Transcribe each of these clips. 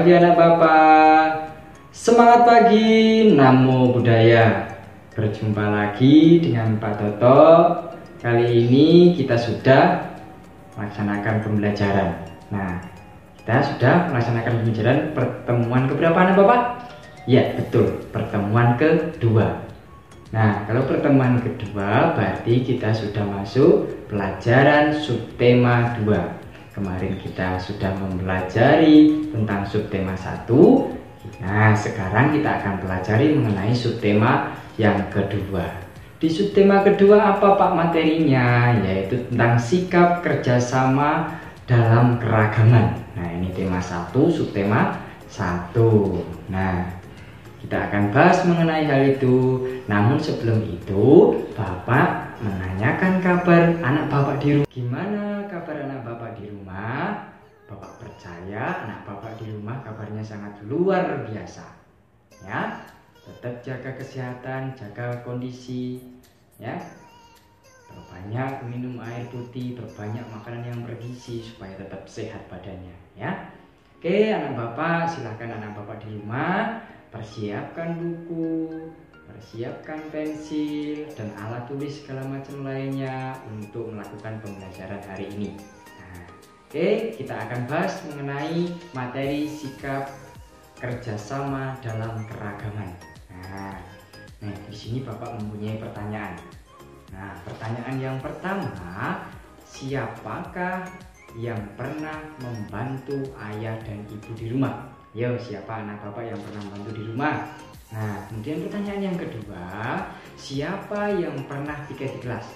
pagi anak Bapak. Semangat pagi, Namo Buddhaya. Berjumpa lagi dengan Pak Toto. Kali ini kita sudah melaksanakan pembelajaran. Nah, kita sudah melaksanakan pembelajaran pertemuan keberapa anak Bapak? Ya, betul, pertemuan kedua. Nah, kalau pertemuan kedua berarti kita sudah masuk pelajaran subtema 2. Kemarin kita sudah mempelajari tentang subtema 1. Nah, sekarang kita akan pelajari mengenai subtema yang kedua. Di subtema kedua apa Pak materinya? Yaitu tentang sikap kerjasama dalam keragaman. Nah, ini tema 1, subtema 1. Nah, kita akan bahas mengenai hal itu. Namun sebelum itu, Bapak menanyakan kabar anak Bapak di rumah. Gimana kabar anak Bapak di rumah? Bapak percaya anak Bapak di rumah kabarnya sangat luar biasa. Ya, tetap jaga kesehatan, jaga kondisi, ya. Perbanyak minum air putih, perbanyak makanan yang bergizi supaya tetap sehat badannya, ya. Oke, anak Bapak, silakan anak Bapak di rumah persiapkan buku, persiapkan pensil dan alat tulis segala macam lainnya untuk melakukan pembelajaran hari ini. Nah, oke, kita akan bahas mengenai materi sikap kerjasama dalam keragaman. Nah, di sini Bapak mempunyai pertanyaan. Nah, pertanyaan yang pertama, siapakah yang pernah membantu ayah dan ibu di rumah? Yo, siapa anak Bapak yang pernah membantu di rumah? Nah, kemudian pertanyaan yang kedua, siapa yang pernah piket di kelas?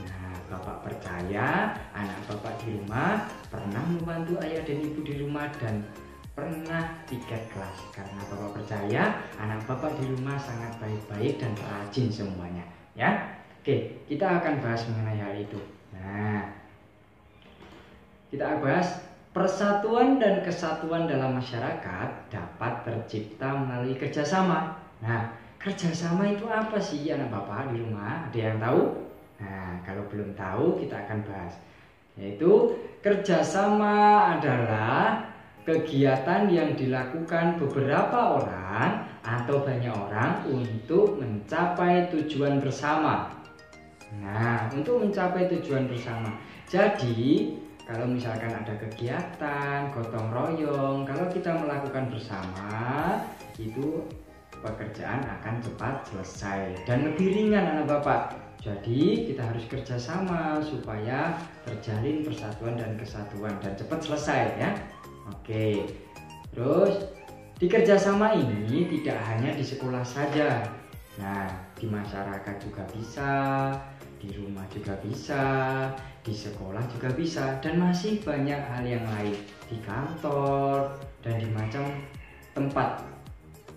Nah, Bapak percaya anak Bapak di rumah pernah membantu ayah dan ibu di rumah dan pernah piket kelas. Karena Bapak percaya anak Bapak di rumah sangat baik-baik dan rajin semuanya, ya. Oke, kita akan bahas mengenai hal itu. Nah, kita akan bahas persatuan dan kesatuan dalam masyarakat dapat tercipta melalui kerjasama. Nah, kerjasama itu apa sih anak Bapak di rumah? Ada yang tahu? Nah, kalau belum tahu kita akan bahas. Yaitu kerjasama adalah kegiatan yang dilakukan beberapa orang atau banyak orang untuk mencapai tujuan bersama. Nah, untuk mencapai tujuan bersama. Jadi, kalau misalkan ada kegiatan gotong royong, kalau kita melakukan bersama, itu pekerjaan akan cepat selesai dan lebih ringan anak Bapak. Jadi kita harus kerjasama supaya terjalin persatuan dan kesatuan dan cepat selesai, ya. Oke. Terus di kerjasama ini tidak hanya di sekolah saja. Nah, di masyarakat juga bisa, di rumah juga bisa, di sekolah juga bisa, dan masih banyak hal yang lain, di kantor dan di macam tempat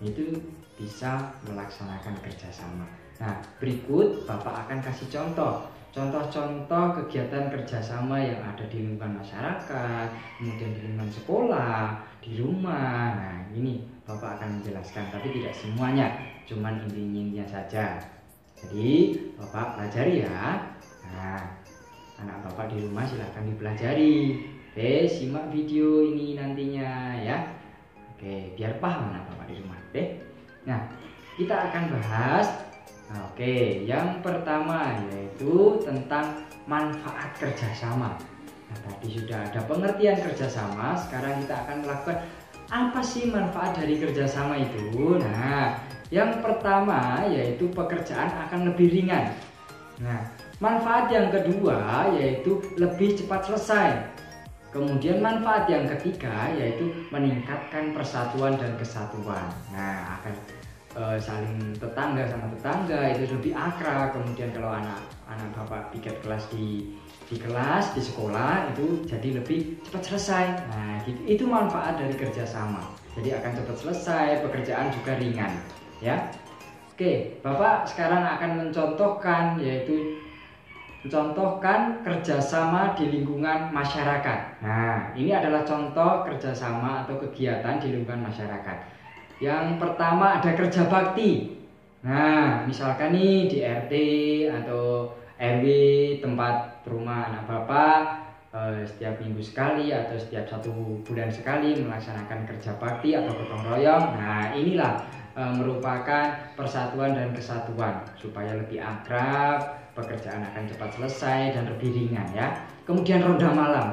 itu bisa melaksanakan kerjasama. Nah, berikut Bapak akan kasih contoh kegiatan kerjasama yang ada di lingkungan masyarakat, kemudian di lingkungan sekolah, di rumah. Nah, ini Bapak akan menjelaskan, tapi tidak semuanya, cuman intinya saja. Jadi Bapak pelajari ya. Nah, anak Bapak di rumah silahkan dipelajari. Oke, simak video ini nantinya ya. Oke, biar paham anak Bapak di rumah. Oke. Nah, kita akan bahas. Oke, yang pertama yaitu tentang manfaat kerjasama. Nah, tadi sudah ada pengertian kerjasama. Sekarang kita akan melakukan apa sih manfaat dari kerjasama itu. Nah, yang pertama yaitu pekerjaan akan lebih ringan. Nah, manfaat yang kedua yaitu lebih cepat selesai. Kemudian manfaat yang ketiga yaitu meningkatkan persatuan dan kesatuan. Nah, akan saling tetangga sama tetangga itu lebih akrab. Kemudian kalau anak Bapak piket kelas di kelas di sekolah itu jadi lebih cepat selesai. Nah, itu manfaat dari kerjasama. Jadi akan cepat selesai, pekerjaan juga ringan, ya. Oke, Bapak sekarang akan mencontohkan kerjasama di lingkungan masyarakat. Nah, ini adalah contoh kerjasama atau kegiatan di lingkungan masyarakat. Yang pertama ada kerja bakti. Nah, misalkan nih di RT atau RW tempat rumah anak Bapak setiap minggu sekali atau setiap 1 bulan sekali melaksanakan kerja bakti atau gotong royong. Nah, inilah merupakan persatuan dan kesatuan supaya lebih akrab, pekerjaan akan cepat selesai dan lebih ringan ya. Kemudian ronda malam,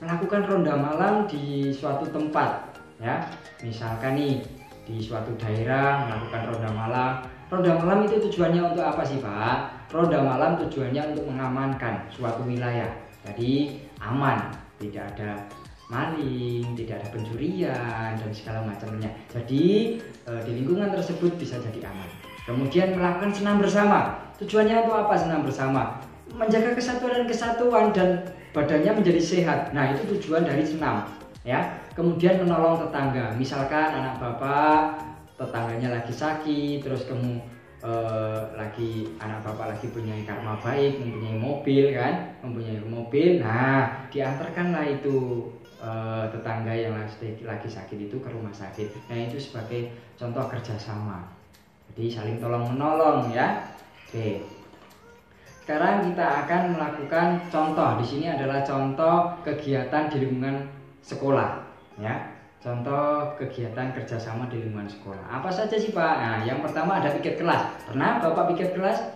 melakukan ronda malam di suatu tempat ya, misalkan nih di suatu daerah melakukan ronda malam. Ronda malam itu tujuannya untuk apa sih Pak? Ronda malam tujuannya untuk mengamankan suatu wilayah, jadi aman, tidak ada maling, tidak ada pencurian dan segala macamnya. Jadi di lingkungan tersebut bisa jadi aman. Kemudian melakukan senam bersama. Tujuannya untuk apa senam bersama? Menjaga kesatuan dan badannya menjadi sehat. Nah, itu tujuan dari senam ya. Kemudian menolong tetangga. Misalkan anak bapak tetangganya lagi sakit, terus anak bapak lagi punya karma baik, mempunyai mobil, nah diantarkanlah itu tetangga yang lagi sakit itu ke rumah sakit. Nah, itu sebagai contoh kerjasama, jadi saling tolong menolong ya. Oke, sekarang kita akan melakukan contoh. Di sini adalah contoh kegiatan di lingkungan sekolah ya. Contoh kegiatan kerjasama di lingkungan sekolah. Apa saja sih Pak? Nah, yang pertama ada piket kelas. Pernah Bapak piket kelas?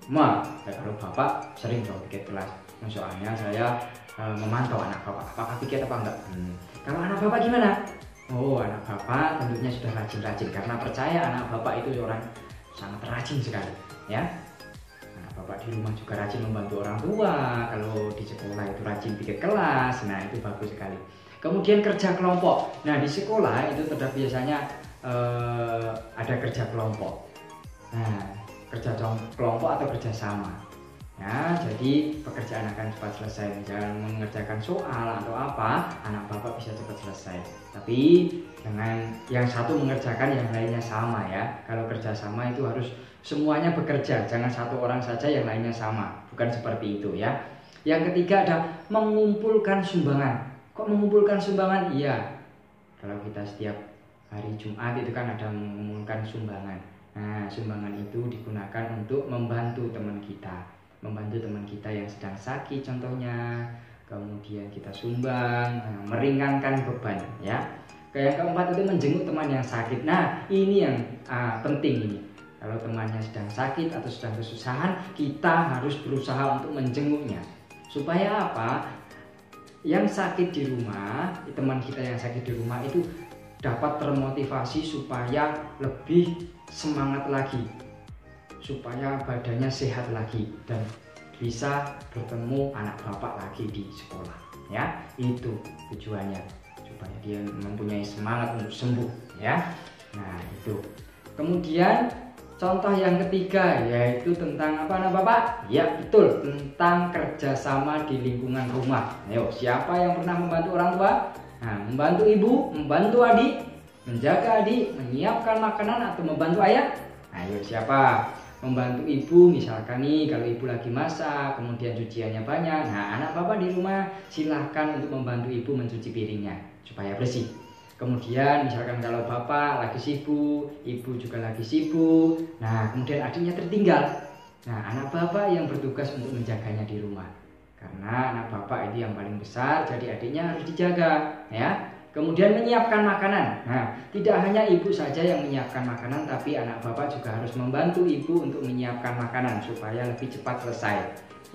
Kalau Bapak sering dong piket kelas. Soalnya saya memantau anak Bapak apakah piket apa enggak. Kalau anak Bapak gimana? Oh, anak Bapak tentunya sudah rajin-rajin, karena percaya anak Bapak itu orang sangat rajin sekali ya. Anak Bapak di rumah juga rajin membantu orang tua. Kalau di sekolah itu rajin piket kelas. Nah, itu bagus sekali. Kemudian kerja kelompok. Nah, di sekolah itu terdapat biasanya ada kerja kelompok. Nah, kerja kelompok atau kerjasama. Ya, jadi pekerjaan akan cepat selesai. Jangan mengerjakan soal atau apa, anak bapak bisa cepat selesai. Tapi dengan yang satu mengerjakan, yang lainnya sama ya. Kalau kerjasama itu harus semuanya bekerja, jangan satu orang saja yang lainnya sama. Bukan seperti itu ya. Yang ketiga ada mengumpulkan sumbangan. Kok mengumpulkan sumbangan? Iya, kalau kita setiap hari Jumat itu kan ada mengumpulkan sumbangan. Nah, sumbangan itu digunakan untuk membantu teman kita yang sedang sakit contohnya. Kemudian kita sumbang, meringankan beban ya. Yang keempat itu menjenguk teman yang sakit. Nah, ini yang penting ini. Kalau temannya sedang sakit atau sedang kesusahan, kita harus berusaha untuk menjenguknya. Supaya apa? Yang sakit di rumah, teman kita yang sakit di rumah itu dapat termotivasi supaya lebih semangat lagi, supaya badannya sehat lagi dan bisa bertemu anak bapak lagi di sekolah ya. Itu tujuannya, supaya dia mempunyai semangat untuk sembuh ya. Nah, itu. Kemudian contoh yang ketiga yaitu tentang apa anak bapak? Ya betul, tentang kerjasama di lingkungan rumah. Ayo, siapa yang pernah membantu orang tua? Nah, membantu ibu, membantu adik, menjaga adik, menyiapkan makanan atau membantu ayah? Ayo, siapa? Membantu ibu, misalkan nih kalau ibu lagi masak, kemudian cuciannya banyak. Nah, anak bapak di rumah silahkan untuk membantu ibu mencuci piringnya supaya bersih. Kemudian misalkan kalau bapak lagi sibuk, ibu juga lagi sibuk, nah kemudian adiknya tertinggal. Nah, anak bapak yang bertugas untuk menjaganya di rumah. Karena anak bapak itu yang paling besar, jadi adiknya harus dijaga ya. Kemudian menyiapkan makanan. Nah, tidak hanya ibu saja yang menyiapkan makanan, tapi anak bapak juga harus membantu ibu untuk menyiapkan makanan supaya lebih cepat selesai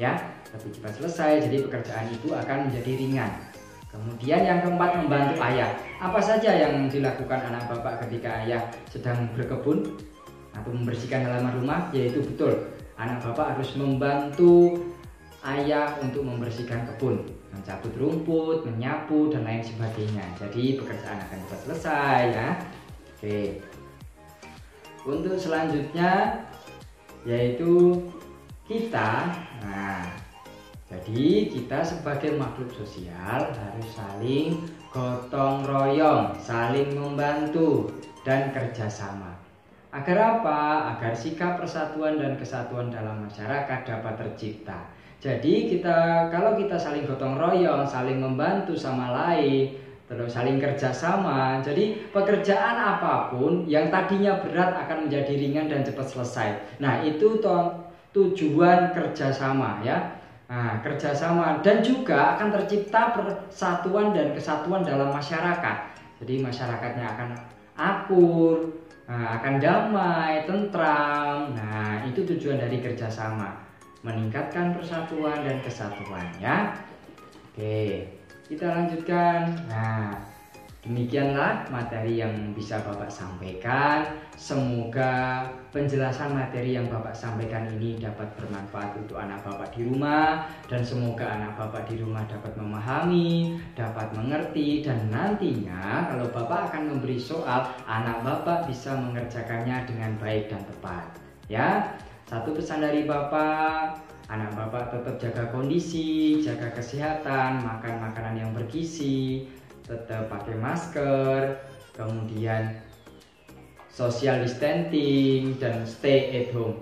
ya. Lebih cepat selesai, jadi pekerjaan ibu akan menjadi ringan. Kemudian yang keempat, membantu ayah. Apa saja yang dilakukan anak bapak ketika ayah sedang berkebun atau membersihkan halaman rumah? Yaitu betul, anak bapak harus membantu ayah untuk membersihkan kebun, mencabut rumput, menyapu dan lain sebagainya. Jadi pekerjaan akan cepat selesai ya. Oke. Untuk selanjutnya yaitu kita. Nah, jadi kita sebagai makhluk sosial harus saling gotong royong, saling membantu dan kerjasama. Agar apa? Agar sikap persatuan dan kesatuan dalam masyarakat dapat tercipta. Jadi kalau kita saling gotong royong, saling membantu sama lain, terus saling kerjasama, jadi pekerjaan apapun yang tadinya berat akan menjadi ringan dan cepat selesai. Nah, itu tujuan kerjasama ya. Nah, kerjasama dan juga akan tercipta persatuan dan kesatuan dalam masyarakat. Jadi masyarakatnya akan akur, akan damai, tentram. Nah, itu tujuan dari kerjasama, meningkatkan persatuan dan kesatuan ya. Oke, kita lanjutkan. Nah, demikianlah materi yang bisa Bapak sampaikan. Semoga penjelasan materi yang Bapak sampaikan ini dapat bermanfaat untuk anak Bapak di rumah, dan semoga anak Bapak di rumah dapat memahami, dapat mengerti, dan nantinya kalau Bapak akan memberi soal, anak Bapak bisa mengerjakannya dengan baik dan tepat. Ya, satu pesan dari Bapak, anak Bapak tetap jaga kondisi, jaga kesehatan, makan makanan yang bergizi, tetap pakai masker, kemudian social distancing, dan stay at home.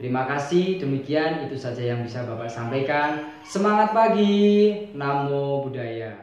Terima kasih, demikian itu saja yang bisa Bapak sampaikan. Semangat pagi, Namo Buddhaya.